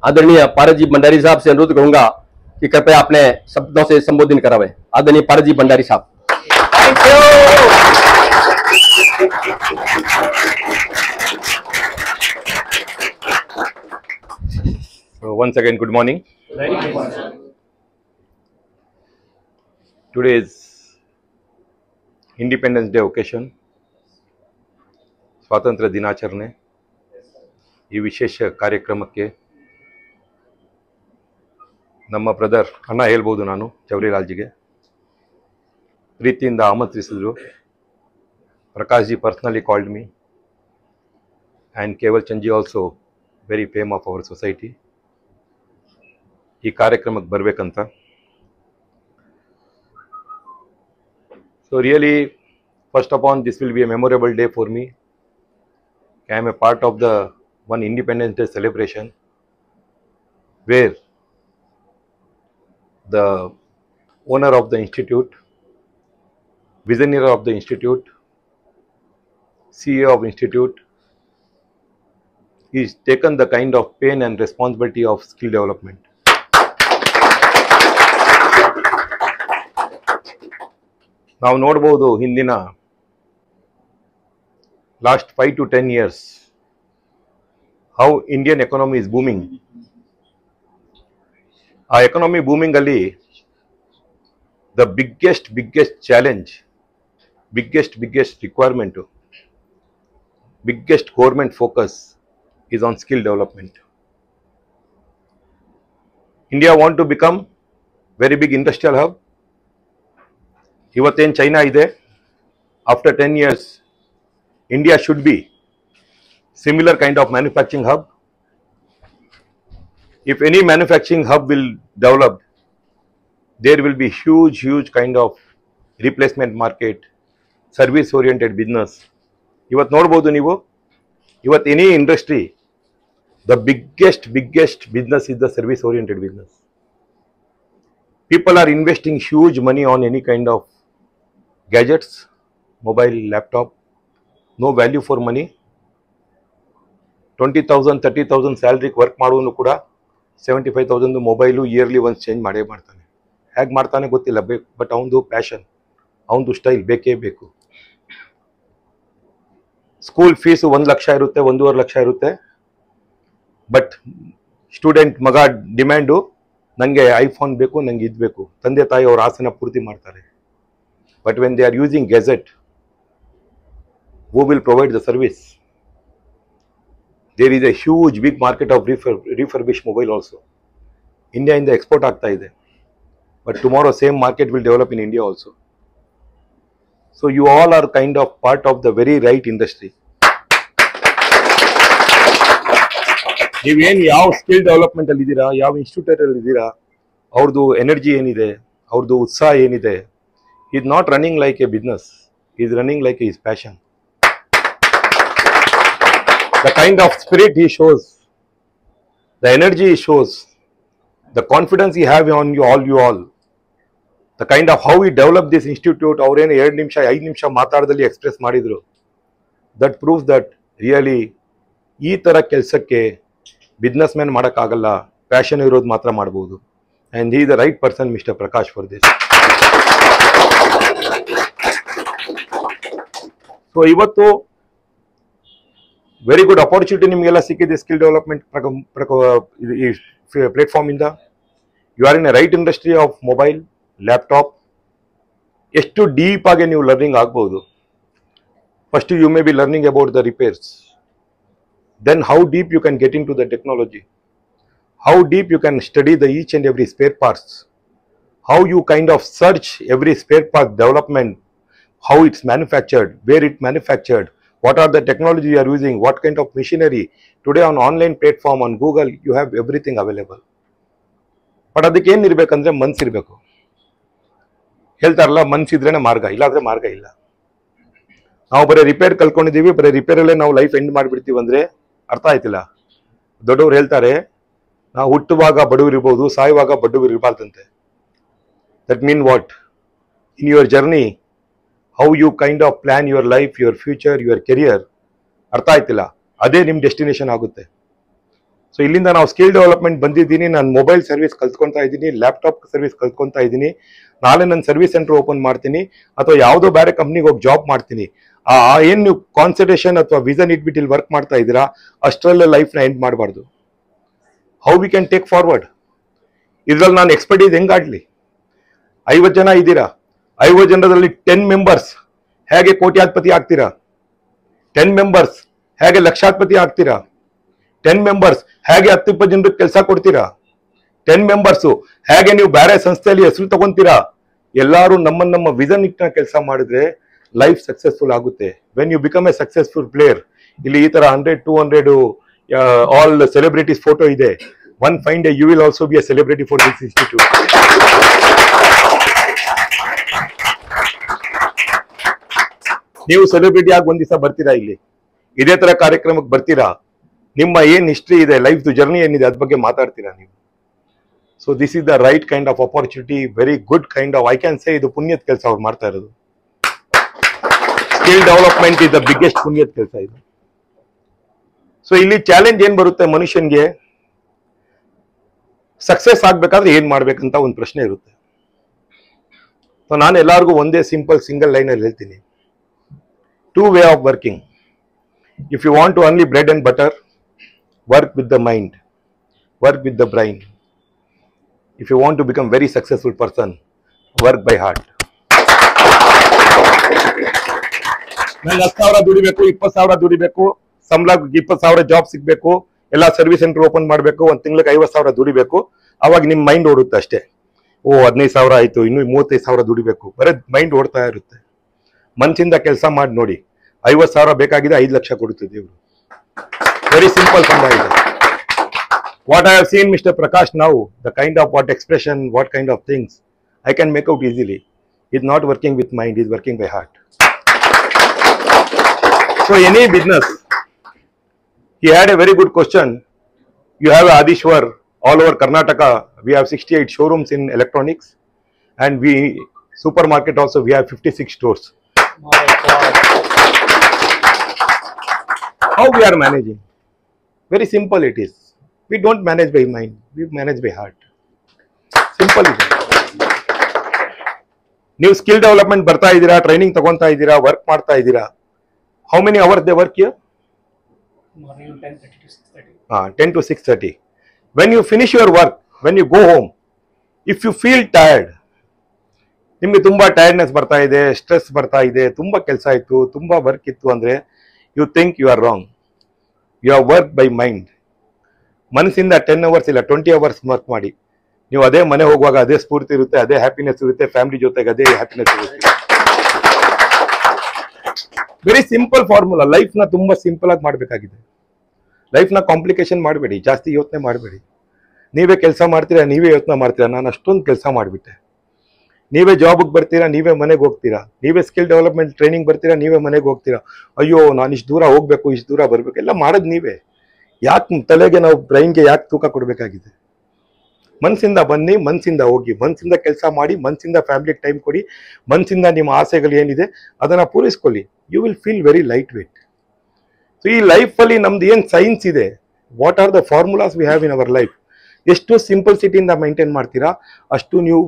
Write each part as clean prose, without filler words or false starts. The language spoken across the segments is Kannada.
आदरणीय पारस जी भंडारी साहब से अनुरोध करूंगा कि कृपया अपने शब्दों से संबोधन करावे। आदरणीय पारस जी भंडारी साहब। Thank you. So once again, good morning. Today is Independence Day occasion. ಸ್ವಾತಂತ್ರ್ಯ ದಿನಾಚರಣೆ. ಈ ವಿಶೇಷ ಕಾರ್ಯಕ್ರಮಕ್ಕೆ ನಮ್ಮ ಬ್ರದರ್ ಅಣ್ಣ ಹೇಳ್ಬೋದು, ನಾನು ಜವರಿಲಾಲ್ಜಿಗೆ ಪ್ರೀತಿಯಿಂದ ಆಮಂತ್ರಿಸಿದ್ರು. Prakash ji personally called me and Keval Chandji also very fame of our society ಈ ಕಾರ್ಯಕ್ರಮಕ್ಕೆ ಬರಬೇಕಂತ. So really, first upon, this will be a memorable day for me. I am a part of the one Independence Day celebration where the owner of the institute, visionary of the institute, CEO of institute is taken the kind of pain and responsibility of skill development. ನಾವು ನೋಡಬಹುದು ಹಿಂದಿನ last 5 to 10 years how Indian economy is booming. ಆ ಎಕಾನಮಿ ಬೂಮಿಂಗ್ ಅಲ್ಲಿ the biggest challenge, biggest requirement, biggest government focus is on skill development. India want to become very big industrial hub. ಇವತ್ತೇನು ಚೈನಾ ಇದೆ, after 10 years India should be similar kind of manufacturing hub. If any manufacturing hub will develop, there will be huge kind of replacement market, service oriented business. ಇವತ್ತು ನೋಡಬಹುದು ನೀವು, ಇವತ್ತು any industry, the biggest business is the service oriented business. People are investing huge money on any kind of gadgets, mobile, laptop, no value for money. 20,000 30,000 salary work ಮಾಡೋನು ಕೂಡ 75,000 ಮೊಬೈಲು ಇಯರ್ಲಿ ಒಂದು ಚೇಂಜ್ ಮಾಡೇ ಮಾಡ್ತಾನೆ. ಹೇಗೆ ಮಾಡ್ತಾನೆ ಗೊತ್ತಿಲ್ಲ, ಬಟ್ ಅವನದು ಪ್ಯಾಷನ್, ಅವನದು ಸ್ಟೈಲ್ ಬೇಕೇ ಬೇಕು. ಸ್ಕೂಲ್ ಫೀಸು 1 ಲಕ್ಷ ಇರುತ್ತೆ, 1.5 ಲಕ್ಷ ಇರುತ್ತೆ, ಬಟ್ ಸ್ಟೂಡೆಂಟ್ ಮಗ ಡಿಮ್ಯಾಂಡು ನನಗೆ ಐಫೋನ್ ಬೇಕು, ನನಗೆ ಇದು ಬೇಕು. ತಂದೆ ತಾಯಿ ಅವ್ರ ಆಸೆನ ಪೂರ್ತಿ ಮಾಡ್ತಾರೆ. But when they are using gadget, who will provide the service? There is a huge big market of refurbished mobile also. India in the export ಆಗ್ತಾ ಇದೆ, but tomorrow same market will develop in India also. So you all are kind of part of the very right industry. ನೀವೇನು ಯಾವ ಸ್ಕಿಲ್ ಡೆವಲಪ್ಮೆಂಟ್ ಅಲ್ಲಿ ಇದ್ದೀರಾ, ಯಾವ ಇನ್ಸ್ಟಿಟ್ಯೂಟ್ ಅಲ್ಲಿ ಇದ್ದೀರಾ, ಅವ್ರದ್ದು ಎನರ್ಜಿ ಏನಿದೆ, ಅವ್ರದ್ದು ಉತ್ಸಾಹ ಏನಿದೆ, he is not running like a business, he is running like his passion. The kind of spirit he shows, the energy he shows, the confidence he have on you all, the kind of how he developed this institute, ಅವ್ರೇನು 2 ನಿಮಿಷ 5 ನಿಮಿಷ ಮಾತಾಡದಲ್ಲಿ ಎಕ್ಸ್ಪ್ರೆಸ್ ಮಾಡಿದ್ರು, that proves that really ಈ ತರ ಕೆಲಸಕ್ಕೆ ಬಿಸ್ನೆಸ್ ಮ್ಯಾನ್ ಮಾಡೋಕ್ಕಾಗಲ್ಲ, ಪ್ಯಾಷನ್ ಇರೋದು ಮಾತ್ರ ಮಾಡಬಹುದು. And he is the right person, Mr. Prakash, for this. So ಇವತ್ತು ವೆರಿ ಗುಡ್ ಅಪರ್ಚುನಿಟಿ ನಿಮಗೆಲ್ಲ ಸಿಕ್ಕಿದೆ ಸ್ಕಿಲ್ ಡೆವಲಪ್ಮೆಂಟ್ ಈ ಪ್ಲೇಟ್ಫಾರ್ಮ್ ಇಂದ. You are in a right industry of mobile, laptop. ಎಷ್ಟು ಡೀಪ್ ಆಗಿ ನೀವು ಲರ್ನಿಂಗ್ ಆಗ್ಬೋದು. First you may be learning about the repairs, then how deep you can get in to the technology, how deep you can study the each and every spare parts, how you kind of search every spare part development, how it's manufactured, where it's manufactured, what are the technology you are using, what kind of machinery. Today on online platform, on Google, you have everything available. But ಅದಕ್ಕೆ ಏನು ಇರಬೇಕಂದ್ರೆ ಮನಸ್ಸಿರಬೇಕು. ಹೇಳ್ತಾರಲ್ಲ, ಮನಸ್ಸಿದ್ರೇನೆ ಮಾರ್ಗ, ಇಲ್ಲಾಂದ್ರೆ ಮಾರ್ಗ ಇಲ್ಲ. ನಾವು ಬರೀ ರಿಪೇರ್ ಕಲ್ಕೊಂಡಿದ್ದೀವಿ, ಬರೀ ರಿಪೇರಲ್ಲೇ ನಾವು ಲೈಫ್ ಎಂಡ್ ಮಾಡಿಬಿಡ್ತೀವಿ ಅಂದರೆ ಅರ್ಥ ಆಯ್ತಿಲ್ಲ. ದೊಡ್ಡವ್ರು ಹೇಳ್ತಾರೆ, ನಾವು ಹುಟ್ಟುವಾಗ ಬಡವರು ಇರ್ಬೋದು, ಸಾಯುವಾಗ ಬಡವರು ಇರಬಾರ್ದಂತೆ. That means what? In your journey, how you kind of plan your life, your future, your career, ಅರ್ಥ ಆಯ್ತಿಲ್ಲ, ಅದೇ ನಿಮ್ಮ ಡೆಸ್ಟಿನೇಷನ್ ಆಗುತ್ತೆ. ಸೊ ಸೊ ಇಲ್ಲಿಂದ ನಾವು ಸ್ಕಿಲ್ ಡೆವಲಪ್ಮೆಂಟ್ ಬಂದಿದ್ದೀನಿ, ನಾನು ಮೊಬೈಲ್ ಸರ್ವಿಸ್ ಕಲ್ತ್ಕೊತಾ ಇದ್ದೀನಿ, ಲ್ಯಾಪ್ಟಾಪ್ ಸರ್ವಿಸ್ ಕಲ್ತ್ಕೊತಾ ಇದ್ದೀನಿ, ನಾಳೆ ನಾನು ಸರ್ವಿಸ್ ಸೆಂಟರ್ ಓಪನ್ ಮಾಡ್ತೀನಿ ಅಥವಾ ಯಾವುದೋ ಬೇರೆ ಕಂಪ್ನಿಗೆ ಹೋಗಿ ಜಾಬ್ ಮಾಡ್ತೀನಿ. ಏನು ನೀವು ಕಾನ್ಸಂಟ್ರೇಷನ್ ಅಥವಾ ವಿಷನ್ ಇಟ್ಬಿಟ್ಟು ಇಲ್ಲಿ ವರ್ಕ್ ಮಾಡ್ತಾ ಇದ್ದೀರಾ, ಅಷ್ಟರಲ್ಲೇ ಲೈಫ್ನ ಎಂಡ್ ಮಾಡಬಾರ್ದು. How we can take forward? ಇದ್ರಲ್ಲಿ ನಾನು ಎಕ್ಸ್ಪರ್ಟೀಸ್ ಹೆಂಗಾಡ್ಲಿ? 50 ಜನ ಇದ್ದೀರಾ, 50 ಜನರಲ್ಲಿ 10 ಮೆಂಬರ್ಸ್ ಹೇಗೆ ಕೋಟ್ಯಾಧಿಪತಿ ಆಗ್ತೀರಾ? 10 ಮೆಂಬರ್ಸ್ ಹೇಗೆ ಲಕ್ಷಾಧಿಪತಿ ಆಗ್ತೀರಾ? 10 ಮೆಂಬರ್ಸ್ ಹೇಗೆ 10-20 ಜನರಿಗೆ ಕೆಲಸ ಕೊಡ್ತೀರಾ? 10 ಮೆಂಬರ್ಸು ಹೇಗೆ ನೀವು ಬೇರೆ ಸಂಸ್ಥೆಯಲ್ಲಿ ಹೆಸರು ತಗೊಂತೀರಾ? ಎಲ್ಲರೂ ನಮ್ಮ ವಿಷನ್ ಇಟ್ಟ ಕೆಲಸ ಮಾಡಿದ್ರೆ ಲೈಫ್ ಸಕ್ಸಸ್ಫುಲ್ ಆಗುತ್ತೆ. When you become a successful player, ಇಲ್ಲಿ ಈ ತರ 100-200 ಆಲ್ ಸೆಲೆಬ್ರಿಟೀಸ್ ಫೋಟೋ ಇದೆ. One fine day you will also be a celebrity for this institute. ನೀವು ಸೆಲೆಬ್ರಿಟಿ ಆಗಿ ಒಂದ್ ದಿವಸ ಬರ್ತೀರಾ, ಇಲ್ಲಿ ಇದೇ ತರ ಕಾರ್ಯಕ್ರಮಕ್ಕೆ ಬರ್ತೀರಾ, ನಿಮ್ಮ ಏನ್ ಹಿಸ್ಟ್ರಿ ಇದೆ, ಲೈಫ್ ಜರ್ನಿ ಏನಿದೆ ಅದ್ರ ಬಗ್ಗೆ ಮಾತಾಡ್ತೀರಾ ನೀವು. So this is the right kind of opportunity, very good kind of, I can say ಇದು ಪುಣ್ಯದ ಕೆಲಸ ಅವ್ರು ಮಾಡ್ತಾ ಇರೋದು. Skill development is the biggest ಪುಣ್ಯದ ಕೆಲಸ ಇದು. ಸೊ ಇಲ್ಲಿ ಚಾಲೆಂಜ್ ಏನ್ ಬರುತ್ತೆ ಮನುಷ್ಯನ್ಗೆ, ಸಕ್ಸಸ್ ಆಗ್ಬೇಕಾದ್ರೆ ಏನ್ ಮಾಡ್ಬೇಕಂತ ಒಂದು ಪ್ರಶ್ನೆ ಇರುತ್ತೆ. ಸೊ ನಾನು ಎಲ್ಲರಿಗೂ ಒಂದೇ ಸಿಂಪಲ್ ಸಿಂಗಲ್ ಲೈನ್ ಅಲ್ಲಿ ಹೇಳ್ತೀನಿ, 2 way of working. If you want to only bread and butter, work with the mind, work with the brain. If you want to become very successful person, work by heart. ನಾನು 10,000 ದುಡಿಬೇಕು, 20,000 ದುಡಿಬೇಕು, ಸಂಬಳ 20,000 ಜಾಬ್ ಸಿಗ್ಬೇಕು, ಎಲ್ಲ ಸರ್ವಿಸ್ ಸೆಂಟರ್ ಓಪನ್ ಮಾಡಬೇಕು, ಒಂದು ತಿಂಗಳಿಗೆ 50,000 ದುಡಿಬೇಕು. ಅವಾಗ ನಿಮ್ ಮೈಂಡ್ ಓಡುತ್ತೆ ಅಷ್ಟೇ. ಓ 15,000 ಆಯ್ತು, ಇನ್ನು 35,000 ದುಡಿಬೇಕು, ಬರೀ ಮೈಂಡ್ ಓಡ್ತಾ ಇರುತ್ತೆ. ಮನಸ್ಸಿಂದ ಕೆಲಸ ಮಾಡಿ ನೋಡಿ, 50,000 ಬೇಕಾಗಿದೆ, 5 ಲಕ್ಷ ಕೊಡುತ್ತದೆ ಇವರು. ವೆರಿ ಸಿಂಪಲ್ ಫಂಡ ಇದೆ. What I have seen mister Prakash now, the kind of what expression, what kind of things I can make out easily. Is not working with mind, is working by heart. So any business, he had a very good question. You have Adishwar all over Karnataka. We have 68 showrooms in electronics, and we supermarket also we have 56 stores. How we are managing? Very simple it is. We don't manage by mind, we manage by heart. Simple it is. ನೀವು ಸ್ಕಿಲ್ ಡೆವಲಪ್ಮೆಂಟ್ ಬರ್ತಾ ಇದ್ದೀರಾ, ಟ್ರೈನಿಂಗ್ ತಗೊಂತಾ ಇದ್ದೀರಾ, ವರ್ಕ್ ಮಾಡ್ತಾ ಇದ್ದೀರಾ. How many hours they work here? Morning 10:30 to 6:30. 10 to 6:30. When you finish your work, when you go home, if you feel tired, ನಿಮಗೆ ತುಂಬಾ ಟೈರ್ಡ್ನೆಸ್ ಬರ್ತಾ ಇದೆ, ಸ್ಟ್ರೆಸ್ ಬರ್ತಾ ಇದೆ, ತುಂಬಾ ಕೆಲಸ ಇತ್ತು, ತುಂಬಾ ವರ್ಕ್ ಇತ್ತು ಅಂದ್ರೆ, you think you are wrong. You are work by mind. ಮನಸ್ಸಿಂದ 10 hours ಇಲ್ಲ 20 hours ವರ್ಕ್ ಮಾಡಿ. ನೀವು ಅದೇ ಮನೆ ಹೋಗುವಾಗ ಅದೇ ಸ್ಫೂರ್ತಿ ಇರುತ್ತೆ, ಅದೇ ಹ್ಯಾಪಿನೆಸ್ ಇರುತ್ತೆ, ಫ್ಯಾಮಿಲಿ ಜೊತೆಗೆ ಅದೇ ಹ್ಯಾಪಿನೆಸ್ ಇರುತ್ತೆ. Very simple formula. ಲೈಫ್ ನ ತುಂಬಾ ಸಿಂಪಲ್ ಆಗಿ ಮಾಡಬೇಕಾಗಿದೆ. ಲೈಫ್ ನ ಕಾಂಪ್ಲಿಕೇಶನ್ ಮಾಡಬೇಡಿ, ಜಾಸ್ತಿ ಯೋಚನೆ ಮಾಡಬೇಡಿ. ನೀವೇ ಕೆಲಸ ಮಾಡ್ತೀರಾ, ನೀವೇ ಯೋಚನೆ ಮಾಡ್ತೀರಾ, ನಾನು ಅಷ್ಟೊಂದು ಕೆಲಸ ಮಾಡಿಬಿಟ್ಟೆ. ನೀವೇ ಜಾಬ್ಗೆ ಬರ್ತೀರಾ, ನೀವೇ ಮನೆಗೆ ಹೋಗ್ತೀರಾ. ನೀವೇ ಸ್ಕಿಲ್ ಡೆವಲಪ್ಮೆಂಟ್ ಟ್ರೈನಿಂಗ್ ಬರ್ತೀರಾ, ನೀವೇ ಮನೆಗೆ ಹೋಗ್ತೀರಾ. ಅಯ್ಯೋ ನಾನು ಇಷ್ಟು ದೂರ ಹೋಗ್ಬೇಕು, ಇಷ್ಟು ದೂರ ಬರ್ಬೇಕು, ಎಲ್ಲ ಮಾಡೋದು ನೀವೇ. ಯಾಕೆ ತಲೆಗೆ ನಾವು ಬ್ರೈನ್ಗೆ ಯಾಕೆ ತೂಕ ಕೊಡಬೇಕಾಗಿದೆ? ಮನಸ್ಸಿಂದ ಬನ್ನಿ, ಮನಸ್ಸಿಂದ ಹೋಗಿ, ಮನಸ್ಸಿಂದ ಕೆಲಸ ಮಾಡಿ, ಮನಸ್ಸಿಂದ ಫ್ಯಾಮಿಲಿಗೆ ಟೈಮ್ ಕೊಡಿ, ಮನಸ್ಸಿಂದ ನಿಮ್ಮ ಆಸೆಗಳು ಏನಿದೆ ಅದನ್ನ ಪೂರೈಸ್ಕೊಳ್ಳಿ. You will feel very light weight. So ಈ ಲೈಫಲ್ಲಿ ನಮ್ದು ಏನು ಸೈನ್ಸ್ ಇದೆ, what are the formulas we have in our life, ಎಷ್ಟು ಸಿಂಪಲ್ಸಿಟಿಯಿಂದ ಮೈಂಟೈನ್ ಮಾಡ್ತೀರಾ ಅಷ್ಟು ನೀವು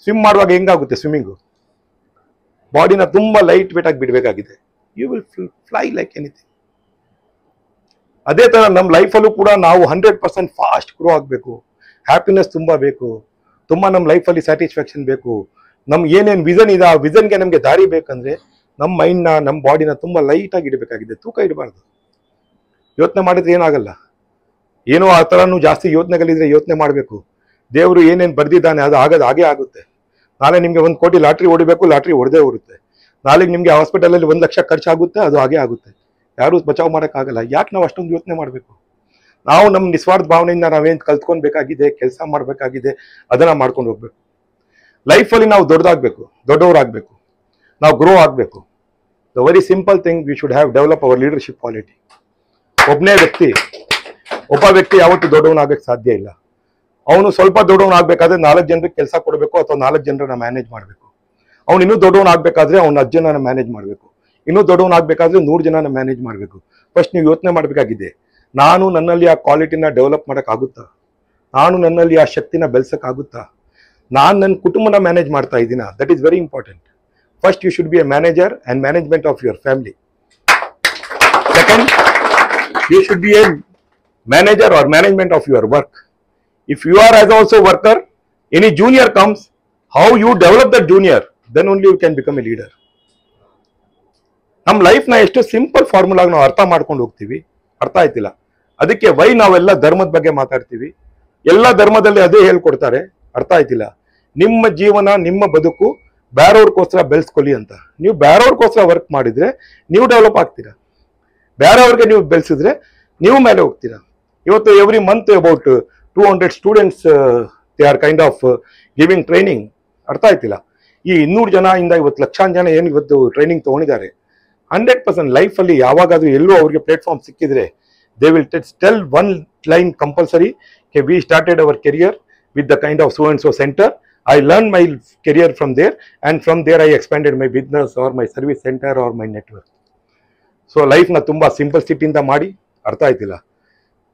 ಸ್ವಿಮ್ ಮಾಡುವಾಗ ಹೆಂಗಾಗುತ್ತೆ ಸ್ವಿಮ್ಮಿಂಗು, ಬಾಡಿನ ತುಂಬಾ ಲೈಟ್ ವೇಟ್ ಆಗಿ ಬಿಡಬೇಕಾಗಿದೆ. You will fly like anything. ಅದೇ ತರ ನಮ್ಮ ಲೈಫಲ್ಲೂ ಕೂಡ ನಾವು 100% ಫಾಸ್ಟ್ ಗ್ರೋ ಆಗಬೇಕು. ಹ್ಯಾಪಿನೆಸ್ ತುಂಬಾ ಬೇಕು, ತುಂಬಾ ನಮ್ಮ ಲೈಫಲ್ಲಿ ಸ್ಯಾಟಿಸ್ಫ್ಯಾಕ್ಷನ್ ಬೇಕು. ನಮ್ಗೆ ಏನೇನು ವಿಷನ್ ಇದೆ ಆ ವಿಷನ್ಗೆ ನಮಗೆ ದಾರಿ ಬೇಕಂದ್ರೆ ನಮ್ಮ ಮೈಂಡ್ನ, ನಮ್ಮ ಬಾಡಿನ ತುಂಬಾ ಲೈಟ್ ಆಗಿ ಇಡಬೇಕಾಗಿದೆ. ತೂಕ ಇಡಬಾರ್ದು. ಯೋಚನೆ ಮಾಡಿದ್ರೆ ಏನಾಗಲ್ಲ. ಏನೋ ಆ ಥರನೂ ಜಾಸ್ತಿ ಯೋಚನೆಗಳಿದ್ರೆ ಯೋಚನೆ ಮಾಡಬೇಕು. ದೇವರು ಏನೇನು ಬರ್ದಿದ್ದಾನೆ ಅದು ಆಗೋದು ಹಾಗೇ ಆಗುತ್ತೆ. ನಾಳೆ ನಿಮಗೆ 1 ಕೋಟಿ ಲಾಟ್ರಿ ಹೊಡಿಬೇಕು, ಲಾಟ್ರಿ ಹೊಡೆದೇ ಹೊಡುತ್ತೆ. ನಾಳೆಗೆ ನಿಮಗೆ ಹಾಸ್ಪಿಟಲಲ್ಲಿ 1 ಲಕ್ಷ ಖರ್ಚಾಗುತ್ತೆ, ಅದು ಹಾಗೇ ಆಗುತ್ತೆ. ಯಾರೂ ಬಚಾವ್ ಮಾಡೋಕ್ಕಾಗಲ್ಲ. ಯಾಕೆ ನಾವು ಅಷ್ಟೊಂದು ಯೋಚನೆ ಮಾಡಬೇಕು? ನಾವು ನಮ್ಮ ನಿಸ್ವಾರ್ಥ ಭಾವನೆಯಿಂದ ನಾವೇನು ಕಲ್ತ್ಕೊಳ್ಬೇಕಾಗಿದೆ, ಕೆಲಸ ಮಾಡಬೇಕಾಗಿದೆ, ಅದನ್ನ ಮಾಡ್ಕೊಂಡು ಹೋಗ್ಬೇಕು. ಲೈಫಲ್ಲಿ ನಾವು ದೊಡ್ಡವರಾಗಬೇಕು, ನಾವು ಗ್ರೋ ಆಗಬೇಕು. The very simple thing, we should have develop our leadership quality. ಒಬ್ಬ ವ್ಯಕ್ತಿ ಯಾವತ್ತೂ ದೊಡ್ಡವನಾಗಕ್ಕೆ ಸಾಧ್ಯ ಇಲ್ಲ. ಅವನು ಸ್ವಲ್ಪ ದೊಡ್ಡವನಾಗಬೇಕಾದ್ರೆ 4 ಜನರಿಗೆ ಕೆಲಸ ಕೊಡಬೇಕು ಅಥವಾ 4 ಜನರನ್ನ ಮ್ಯಾನೇಜ್ ಮಾಡಬೇಕು. ಅವ್ನು ಇನ್ನೂ ದೊಡ್ಡವನಾಗಬೇಕಾದ್ರೆ ಅವ್ನು 10 ಜನನ ಮ್ಯಾನೇಜ್ ಮಾಡಬೇಕು. ಇನ್ನೂ ದೊಡ್ಡವನಾಗಬೇಕಾದ್ರೆ 100 ಜನನ ಮ್ಯಾನೇಜ್ ಮಾಡಬೇಕು. ಫಸ್ಟ್ ನೀವು ಯೋಚನೆ ಮಾಡಬೇಕಾಗಿದೆ, ನಾನು ನನ್ನಲ್ಲಿ ಆ ಕ್ವಾಲಿಟಿನ ಡೆವಲಪ್ ಮಾಡೋಕ್ಕಾಗುತ್ತಾ, ನಾನು ನನ್ನಲ್ಲಿ ಆ ಶಕ್ತಿನ ಬೆಳೆಸೋಕ್ಕಾಗುತ್ತಾ, ನಾನು ನನ್ನ ಕುಟುಂಬನ ಮ್ಯಾನೇಜ್ ಮಾಡ್ತಾ ಇದ್ದೀನ. That is very important. First you should be a manager and management of your family. Second, you should be a manager or management of your work. If you are as also worker, any junior comes, how you develop that junior, then only you can become a leader. ನಮ್ಮ ಲೈಫ್ನ ಎಷ್ಟು ಸಿಂಪಲ್ ಫಾರ್ಮುಲಾಗಿ ನಾವು ಅರ್ಥ ಮಾಡ್ಕೊಂಡು ಹೋಗ್ತೀವಿ, ಅರ್ಥ ಆಯ್ತಿಲ್ಲ. ಅದಕ್ಕೆ ವೈ ನಾವೆಲ್ಲ ಧರ್ಮದ ಬಗ್ಗೆ ಮಾತಾಡ್ತೀವಿ, ಎಲ್ಲ ಧರ್ಮದಲ್ಲಿ ಅದೇ ಹೇಳ್ಕೊಡ್ತಾರೆ, ಅರ್ಥ ಆಯ್ತಿಲ್ಲ. ನಿಮ್ಮ ಜೀವನ ನಿಮ್ಮ ಬದುಕು ಬೇರೆಯವ್ರಿಗೋಸ್ಕರ ಬೆಳೆಸ್ಕೊಳ್ಳಿ ಅಂತ. ನೀವು ಬೇರೆಯವ್ರಿಗೋಸ್ಕರ ವರ್ಕ್ ಮಾಡಿದ್ರೆ ನೀವು ಡೆವಲಪ್ ಆಗ್ತೀರಾ, ಬೇರೆಯವ್ರಿಗೆ ನೀವು ಬೆಳೆಸಿದ್ರೆ ನೀವು ಮೇಲೆ ಹೋಗ್ತೀರಾ. ಇವತ್ತು every month about 200 students they are kind of giving training, ಅರ್ಥ ಆಯ್ತಿಲ್ಲ. ಈ 200 ಜನ ಇಂದ ಇವತ್ತು ಲಕ್ಷಾಂತರ ಜನ ಏನು ಇವತ್ತು ಟ್ರೈನಿಂಗ್ ತೊಗೊಂಡಿದ್ದಾರೆ. 100% ಲೈಫಲ್ಲಿ ಯಾವಾಗಾದ್ರೂ ಎಲ್ಲೂ ಅವ್ರಿಗೆ ಪ್ಲೇಟ್ಫಾರ್ಮ್ ಸಿಕ್ಕಿದ್ರೆ they will tell one line compulsory, we started our career with the kind of so and so center. I learned my career from there, and from there I expanded my business or my service center or my network. So life na ತುಂಬಾ ಸಿಂಪಲ್ಸಿಟಿ ಇಂದ ಮಾಡಿ, ಅರ್ಥ ಆಯ್ತಿಲ್ಲ.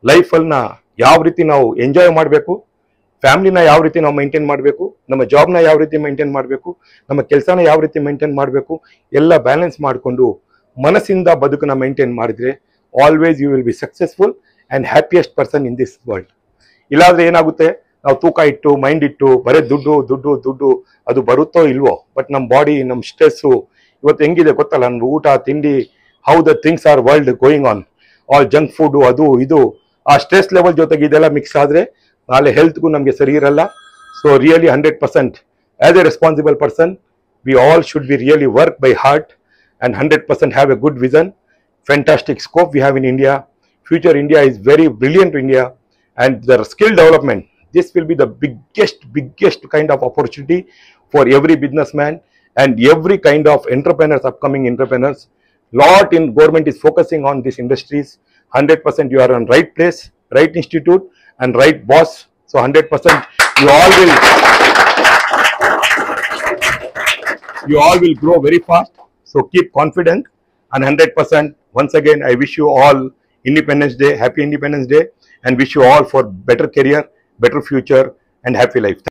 ಲೈಫಲ್ಲಿ ಯಾವ ರೀತಿ ನಾವು ಎಂಜಾಯ್ ಮಾಡಬೇಕು, ಫ್ಯಾಮಿಲಿನ ಯಾವ ರೀತಿ ನಾವು ಮೈಂಟೈನ್ ಮಾಡಬೇಕು, ನಮ್ಮ ಜಾಬ್ನ ಯಾವ ರೀತಿ ಮೈಂಟೈನ್ ಮಾಡಬೇಕು, ನಮ್ಮ ಕೆಲಸನ ಯಾವ ರೀತಿ ಮೈಂಟೈನ್ ಮಾಡಬೇಕು, ಎಲ್ಲ ಬ್ಯಾಲೆನ್ಸ್ ಮಾಡಿಕೊಂಡು ಮನಸ್ಸಿಂದ ಬದುಕನ್ನ ಮೈಂಟೈನ್ ಮಾಡಿದ್ರೆ always you will be successful and happiest person in this world. ಇಲ್ಲಾಂದ್ರೆ ಏನಾಗುತ್ತೆ, ನಾವು ತೂಕ ಇಟ್ಟು ಮೈಂಡ್ ಇಟ್ಟು ಬರೀ ದುಡ್ಡು ದುಡ್ಡು ದುಡ್ಡು ಅದು ಬರುತ್ತೋ ಇಲ್ವೋ, ಬಟ್ ನಮ್ಮ ಬಾಡಿ ನಮ್ಮ ಸ್ಟ್ರೆಸ್ಸು ಇವತ್ತು ಹೆಂಗಿದೆ ಗೊತ್ತಲ್ಲ, ನಮ್ಮ ಊಟ ತಿಂಡಿ, how the things are world going on, all junk food ಅದು ಇದು, ಆ ಸ್ಟ್ರೆಸ್ ಲೆವೆಲ್ ಜೊತೆಗೆ ಇದೆಲ್ಲ ಮಿಕ್ಸ್ ಆದರೆ ನಾಳೆ ಹೆಲ್ತ್ಗೂ ನಮಗೆ ಸರಿ ಇರಲ್ಲ. So really 100% as A responsible person we all should be really work by heart and 100% have A good vision. Fantastic scope V have in India. Future India is very brilliant India, and the skill development, this will be the biggest kind of opportunity for every businessman and every kind of entrepreneurs, upcoming entrepreneurs. Lot in government is focusing on these industries. 100% you are on right place, right institute and right boss. So 100% you all will grow very fast. So keep confident, and 100% once again I wish you all Independence Day, happy Independence Day, and wish you all for better career, better future and happy life.